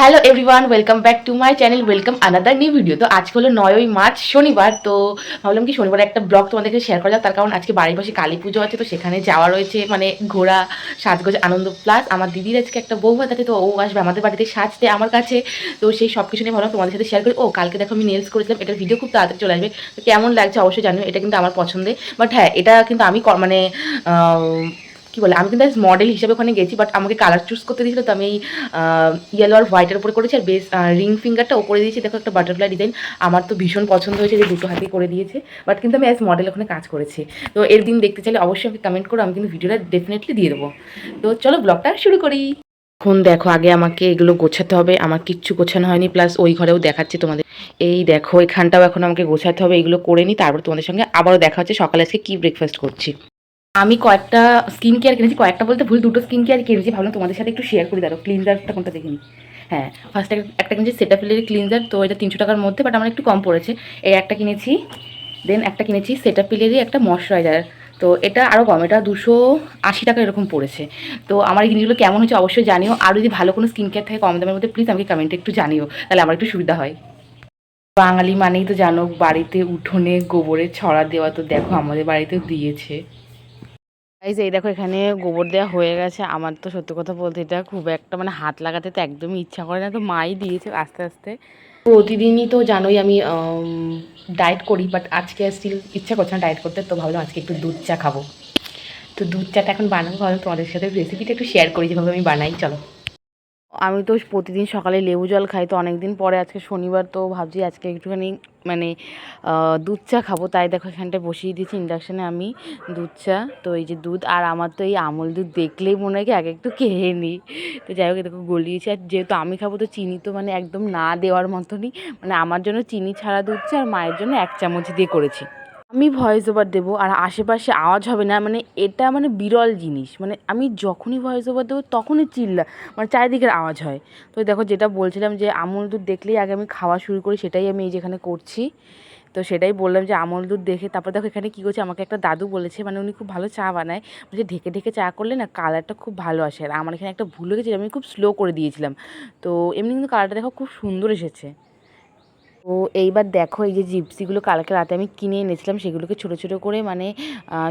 Hello everyone, welcome back to my channel, welcome another new video. তো আজকে হলো 9ই March শনিবার। তো ভাবলাম কি শনিবার একটা ব্লগ তোমাদেরকে শেয়ার করা যাক, তার কারণ আজকে বাড়ির পাশে কালী পুজো আছে, তো সেখানে যাওয়া রয়েছে, মানে ঘোরা, সাজগোজ, আনন্দ। প্লাস আমার দিদির আজকে একটা বউ ভাত আছে, তো ও আসবে আমাদের বাড়িতে সাজতে আমার কাছে। তো সেই সব কিছু নিয়ে ভাবলাম তোমাদের সাথে শেয়ার করি। ও কালকে দেখো আমি নেলস করেছিলাম, এটার ভিডিও খুব তাড়াতাড়ি চলে আসবে। তো কেমন লাগছে অবশ্যই জানিও, এটা কিন্তু আমার পছন্দের। বাট হ্যাঁ, এটা কিন্তু আমি মানে কি বলে, আমি কিন্তু মডেল হিসেবে ওখানে গেছি, বাট আমাকে কালার চুজ করতে দিয়েছিল, তো আমি এই ইয়েলো আর হোয়াইটের উপরে করেছি। আর বেশ রিং ফিঙ্গারটা ও করে দিয়েছি, দেখো একটা বাটারফ্লাই ডিজাইন। আমার তো ভীষণ পছন্দ হয়েছে যে দুটো হাতেই করে দিয়েছে, বাট কিন্তু আমি অ্যাজ মডেল ওখানে কাজ করেছি। তো এর দিন দেখতে চাইলে অবশ্যই আমাকে কমেন্ট করো, আমি কিন্তু ভিডিওটা ডেফিনেটলি দিয়ে দেবো। তো চলো ব্লগটা শুরু করি। এখন দেখো, আগে আমাকে এগুলো গোছাতে হবে, আমার কিচ্ছু গোছানো হয়নি, প্লাস ওই ঘরেও দেখাচ্ছি তোমাদের। এই দেখো, এখানটাও এখন আমাকে গোছাতে হবে, এগুলো করে নিই, তারপর তোমাদের সঙ্গে আবারও দেখা হচ্ছে সকালে আজকে কী ব্রেকফাস্ট করছি। আমি কয়েকটা স্কিন কেয়ার কিনেছি, কয়েকটা বলতে ভুল, দুটো স্কিন কেয়ার কিনেছি, ভাবলাম তোমাদের সাথে একটু শেয়ার করে। দাঁড়ো, ক্লিনজারটা কোনটা দেখিনি। হ্যাঁ, ফার্স্ট একটা কিনেছি সেটাফিলের ক্লিনজার, তো এটা 300 টাকার মধ্যে, বাট আমার একটু কম পড়েছে। এই একটা কিনেছি, দেন একটা কিনেছি সেটাফিলেরই একটা ময়শ্চারাইজার, তো এটা আরও কম, এটা 280 টাকা এরকম পড়েছে। তো আমার এই জিনিসগুলো কেমন হচ্ছে অবশ্যই জানিও, আর যদি ভালো কোনো স্কিন কেয়ার থাকে কম দামের মধ্যে, প্লিজ আমাকে কমেন্টে একটু জানিও, তাহলে আমার একটু সুবিধা হয়। বাঙালি মানেই তো জানো বাড়িতে উঠোনে গোবরের ছড়া দেওয়া, তো দেখো আমাদের বাড়িতেও দিয়েছে। এই দেখো, এখানে গোবর দেওয়া হয়ে গেছে। আমার তো সত্যি কথা বলতে এটা খুব একটা মানে হাত লাগাতে তো একদমই ইচ্ছা করে না, তো মাই দিয়েছে আস্তে আস্তে। প্রতিদিনই তো জানোই আমি ডায়েট করি, বাট আজকে স্টিল ইচ্ছা করছে না ডায়েট করতে, তো ভাবলাম আজকে একটু দুধ চা খাবো। তো দুধ চাটা এখন বানাবো, ভাবলাম তোমাদের সাথে রেসিপিটা একটু শেয়ার করি যেভাবে আমি বানাই। চলো, আমি তো প্রতিদিন সকালে লেবু জল খাই, তো অনেক দিন পরে আজকে শনিবার, তো ভাবছি আজকে একটুখানি মানে দুধ চা খাবো। তাই দেখো এখানটায় বসিয়ে দিয়েছি ইন্ডাকশানে আমি দুধ চা। তো এই যে দুধ, আর আমার তো এই আমুল দুধ দেখলেই মনে হয় কি আগে একটু খেয়ে নিই। তো যাই হোক, দেখো গলিয়েছি, আর যেহেতু আমি খাবো তো চিনি তো মানে একদম না দেওয়ার মতনই, মানে আমার জন্য চিনি ছাড়া দুধ চা, আর মায়ের জন্য 1 চামচ দিয়ে করেছি। আমি ভয়েস ওভার দেবো আর আশেপাশে আওয়াজ হবে না, মানে এটা মানে বিরল জিনিস, মানে আমি যখনই ভয়েস ওভার দেবো তখনই মানে চারিদিকের আওয়াজ হয়। তো দেখো, যেটা বলছিলাম যে আমুল দুধ দেখলেই আগে আমি খাওয়া শুরু করি, সেটাই আমি এই যেখানে করছি। তো সেটাই বললাম যে আমুল দুধ দেখে, তারপর দেখো এখানে কী করছে, আমাকে একটা দাদু বলেছে, মানে উনি খুব ভালো চা বানায়, বলছে ঢেকে ঢেকে চা করলে না কালারটা খুব ভালো আসে। আর আমার এখানে একটা ভুল হয়ে গেছে, আমি খুব স্লো করে দিয়েছিলাম, তো এমনি কিন্তু কালারটা দেখো খুব সুন্দর এসেছে। তো এইবার দেখো, এই যে জিপসিগুলো কালকে রাতে আমি কিনে এনেছিলাম, সেগুলোকে ছোটো ছোটো করে মানে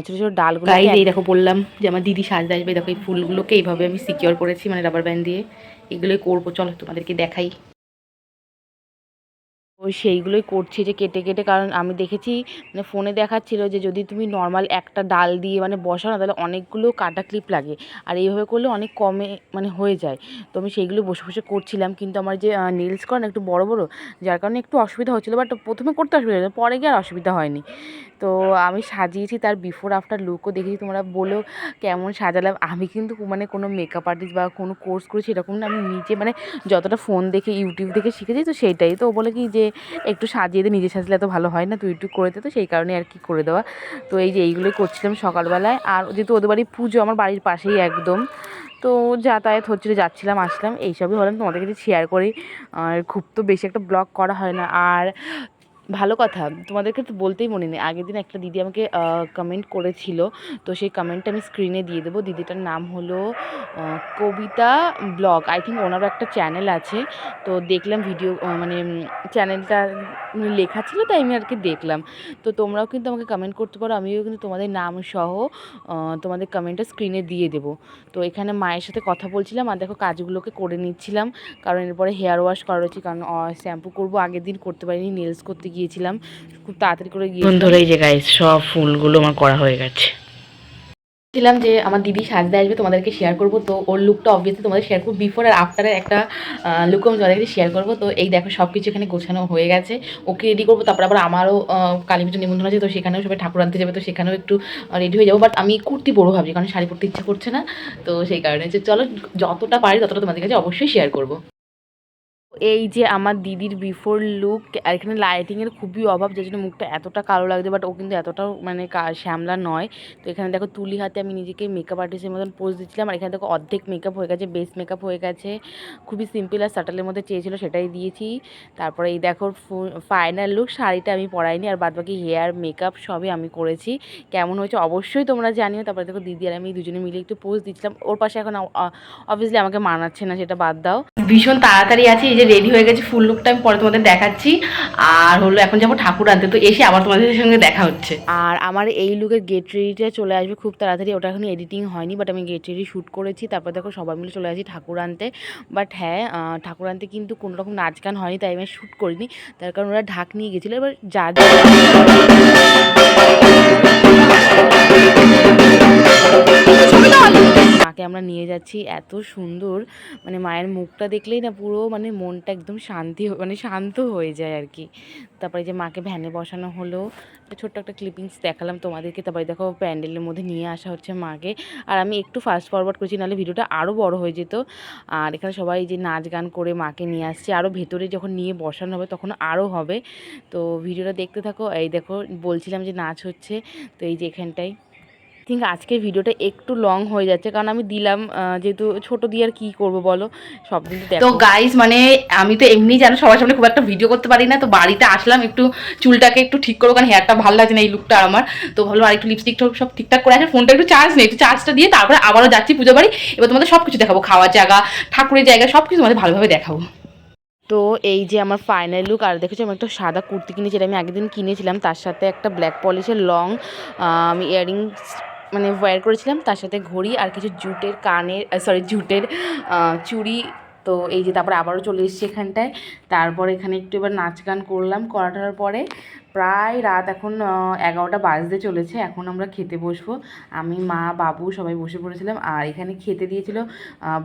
ছোটো ছোটো ডালগুলো, এই দেখো বললাম যে আমার দিদি সাজতে আসবে, দেখো এই ফুলগুলোকে এইভাবে আমি সিকিওর করেছি, মানে রাবার ব্যান্ড দিয়ে। এগুলোই করবো, চলো তোমাদেরকে দেখাই। ওই সেইগুলোই করছি, যে কেটে কেটে, কারণ আমি দেখেছি মানে ফোনে দেখাচ্ছিলো যে যদি তুমি নর্মাল একটা ডাল দিয়ে মানে বসাও না, তাহলে অনেকগুলো কাটা ক্লিপ লাগে, আর এইভাবে করলে অনেক কমে মানে হয়ে যায়। তো আমি সেইগুলো বসে বসে করছিলাম, কিন্তু আমার যে নেলস করেন একটু বড় বড়, যার কারণে একটু অসুবিধা হচ্ছিলো, বাট প্রথমে করতে অসুবিধা হয়েছে, পরে গিয়ে আর অসুবিধা হয়নি। তো আমি সাজিয়েছি, তার বিফোর আফটার লুকও দেখেছি, তোমরা বলো কেমন সাজালাম। আমি কিন্তু মানে কোনো মেকআপ আর্টিস্ট বা কোনো কোর্স করেছি এরকম না, আমি নিজে মানে যতটা ফোন দেখে ইউটিউব দেখে শিখেছি, তো সেইটাই। তো বলে কি যে একটু সাজিয়ে দিয়ে নিজে সাজলে এত ভালো হয় না, তুই একটু করে দে, তো সেই কারণে আর কি করে দেওয়া। তো এই যে এইগুলোই করছিলাম সকালবেলায়, আর যেহেতু ওদের বাড়ি পুজো আমার বাড়ির পাশেই একদম, তো যাতায়াত হচ্ছিলো, যাচ্ছিলাম আসলাম, এইসবই হলাম তোমাদের কাছে শেয়ার করি। আর খুব তো বেশি একটা ব্লগ করা হয় না। আর ভালো কথা, তোমাদেরকে তো বলতেই মনে নেই, আগের দিন একটা দিদি আমাকে কমেন্ট করেছিল, তো সেই কমেন্টটা আমি স্ক্রিনে দিয়ে দেবো। দিদিটার নাম হলো কবিতা ব্লগ, আই থিঙ্ক ওনারও একটা চ্যানেল আছে। তো দেখলাম ভিডিও মানে চ্যানেলটা লেখা ছিল, তাই আমি আর কি দেখলাম। তো তোমরাও কিন্তু আমাকে কমেন্ট করতে পারো, আমিও কিন্তু তোমাদের নাম সহ তোমাদের কমেন্টটা স্ক্রিনে দিয়ে দেবো। তো এখানে মায়ের সাথে কথা বলছিলাম, আর দেখো কাজগুলোকে করে নিচ্ছিলাম, কারণ এরপরে হেয়ার ওয়াশ করা রয়েছে, কারণ শ্যাম্পু করবো, আগের দিন করতে পারিনি, নেলস করতে গিয়েছিলাম, খুব তাড়াতাড়ি করে গিয়েছিলাম। ধরেই যে গাইস সব ফুলগুলো আমার করা হয়ে গেছে। ছিলাম যে আমার দিদি সাজতে আসবে, তোমাদেরকে শেয়ার করবো, তো ওর লুকটা অবভিয়াসলি তোমাদের শেয়ার করবো, বিফোর আর আফটারের একটা লুকও আমি তোমাদেরকে শেয়ার করবো। তো এই দেখো সব কিছু এখানে গোছানো হয়ে গেছে, ওকে রেডি করবো, তারপর আবার আমারও কালী পুজো নিমন্ত্রণ আছে, তো সেখানেও সবাই ঠাকুর আনতে যাবে, তো সেখানেও একটু রেডি হয়ে যাবো, বাট আমি কুর্তি পরবো ভাবছি, কারণ শাড়ি পরতে ইচ্ছা করছে না। তো সেই কারণে যে চলো যতটা পারি ততটা তোমাদের কাছে অবশ্যই শেয়ার করবো। এই যে আমার দিদির বিফোর লুক, আর এখানে লাইটিংয়ের খুবই অভাব, যার জন্য মুখটা এতটা কালো লাগছে, বাট ও কিন্তু এতটাও মানে শ্যামলা নয়। তো এখানে দেখো তুলি হাতে আমি নিজেকে মেকআপ আর্টিস্টের মতন পোজ দিচ্ছিলাম, আর এখানে দেখো অর্ধেক মেকআপ হয়ে গেছে, বেস মেকআপ হয়ে গেছে। খুবই সিম্পল আর সাটলের মধ্যে চেয়েছিলো সেটাই দিয়েছি। তারপরে এই দেখো ফাইনাল লুক, শাড়িটা আমি পরাইনি, আর বাদবাকি হেয়ার মেকআপ সবই আমি করেছি। কেমন হয়েছে অবশ্যই তোমরা জানিও। তারপরে দেখো দিদি আর আমি দুজনে মিলে একটু পোজ দিচ্ছিলাম, ওর পাশে এখন অবভিয়াসলি আমাকে মানাচ্ছে না, সেটা বাদ দাও। ভীষণ তাড়াতাড়ি আছে, এই যে রেডি হয়ে গেছে, ফুল লুকটা আমি পরে তোমাদের দেখাচ্ছি। আর হলো এখন যাবো ঠাকুর আনতে, তো এসে আবার তোমাদের সঙ্গে দেখা হচ্ছে। আর আমার এই লুকের গেট রেডিটা চলে আসবে খুব তাড়াতাড়ি, ওটা এখন এডিটিং হয়নি, বাট আমি গেট রেডি শ্যুট করেছি। তারপর দেখো সবাই মিলে চলে আসি ঠাকুর আনতে। বাট হ্যাঁ, ঠাকুর আনতে কিন্তু কোনো রকম নাচ গান হয়নি, তাই আমি শ্যুট করিনি, তার কারণ ওরা ঢাক নিয়ে গেছিলো। এবার যার মাকে আমরা নিয়ে যাচ্ছি, এত সুন্দর, মানে মায়ের মুখটা দেখলেই না পুরো মানে মনটা একদম শান্ত হয়ে যায় আর কি। তারপরে যে মাকে ভ্যানে বসানো হলো, ছোট্ট একটা ক্লিপিংস দেখালাম তোমাদেরকে। তারপরে দেখো প্যান্ডেলের মধ্যে নিয়ে আসা হচ্ছে মাকে, আর আমি একটু ফাস্ট ফরওয়ার্ড করছি, নাহলে ভিডিওটা আরও বড় হয়ে যেত। আর এখানে সবাই যে নাচ গান করে মাকে নিয়ে আসছে, আরও ভেতরে যখন নিয়ে বসানো হবে তখন আরও হবে। তো ভিডিওটা দেখতে থাকো। এই দেখো বলছিলাম যে নাচ হচ্ছে, তো এই যে এখানটায় থিঙ্ক আজকের ভিডিওটা একটু লং হয়ে যাচ্ছে, কারণ আমি দিলাম যেহেতু ছোটো দিয়ে আর কী করবো বলো, সব দিন তো গাইস মানে আমি তো এমনি জানো সবার সামনে খুব একটা ভিডিও করতে পারি না, তো বাড়িতে আসলাম একটু চুলটাকে একটু ঠিক করবো, কারণ হেয়ারটা ভালো লাগছে না এই লুকটা আমার। তো ভাবলাম আর একটু লিপস্টিক সব ঠিকঠাক করে আসে, ফোনটা একটু চার্জ নেই, একটু চার্জটা দিয়ে তারপরে আবারও যাচ্ছি পুজো বাড়ি। এবার তোমাদের সব কিছু দেখাবো, খাওয়ার জায়গা, ঠাকুরের জায়গা, সব কিছু তোমাদের ভালোভাবে দেখাবো। তো এই যে আমার ফাইনাল লুক, আর দেখেছো আমি একটা সাদা কুর্তি কিনেছি, যেটা আমি আগের দিন কিনেছিলাম, তার সাথে একটা ব্ল্যাক পলিশের লং আমি ইয়াররিংস মানে ওয়্যার করেছিলাম, তার সাথে ঘড়ি আর কিছু জুটের জুটের চুড়ি। তো এই যে তারপরে আবারও চলে এসেছি এখানটায়। তারপরে এখানে একটু এবার নাচ গান করলাম, করাটার পরে প্রায় রাত এখন 11টা বাজতে চলেছে। এখন আমরা খেতে বসবো, আমি মা বাবু সবাই বসে পড়েছিলাম। আর এখানে খেতে দিয়েছিল,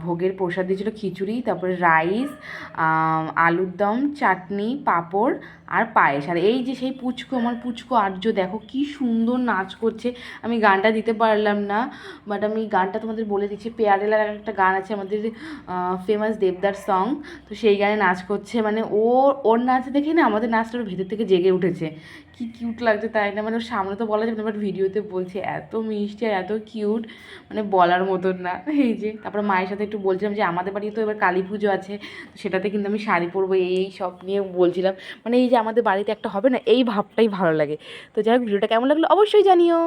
ভোগের প্রসাদ দিয়েছিল খিচুড়ি, তারপরে রাইস, আলুর দম, চাটনি, পাঁপড় আর পায়েস। আর এই যে সেই পুচকু, আমার পুচকু আর্য দেখো কি সুন্দর নাচ করছে। আমি গানটা দিতে পারলাম না, বাট আমি গানটা তোমাদের বলে দিচ্ছি। পেয়ারেলার একটা গান আছে আমাদের ফেমাস দেবদার সং, তো সেই গানে নাচ করছে। মানে ওর নাচ দেখে না আমাদের নাচটা ওর ভেতর থেকে জেগে উঠেছে, কি কিউট লাগছে তাই না। মানে ওর সামনে তো বলা যাবে না, বাট ভিডিওতে বলছে এত মিষ্টি আর এত কিউট, মানে বলার মতন না। এই যে তারপরে মায়ের সাথে একটু বলছিলাম যে আমাদের বাড়ি তো এবার কালী পুজো আছে, সেটাতে কিন্তু আমি শাড়ি পরবো, এই সব নিয়ে বলছিলাম। মানে এই যে আমাদের বাড়িতে একটা হবে না, এই ভাবটাই ভালো লাগে। তো যাই হোক, ভিডিওটা কেমন লাগলো অবশ্যই জানিও।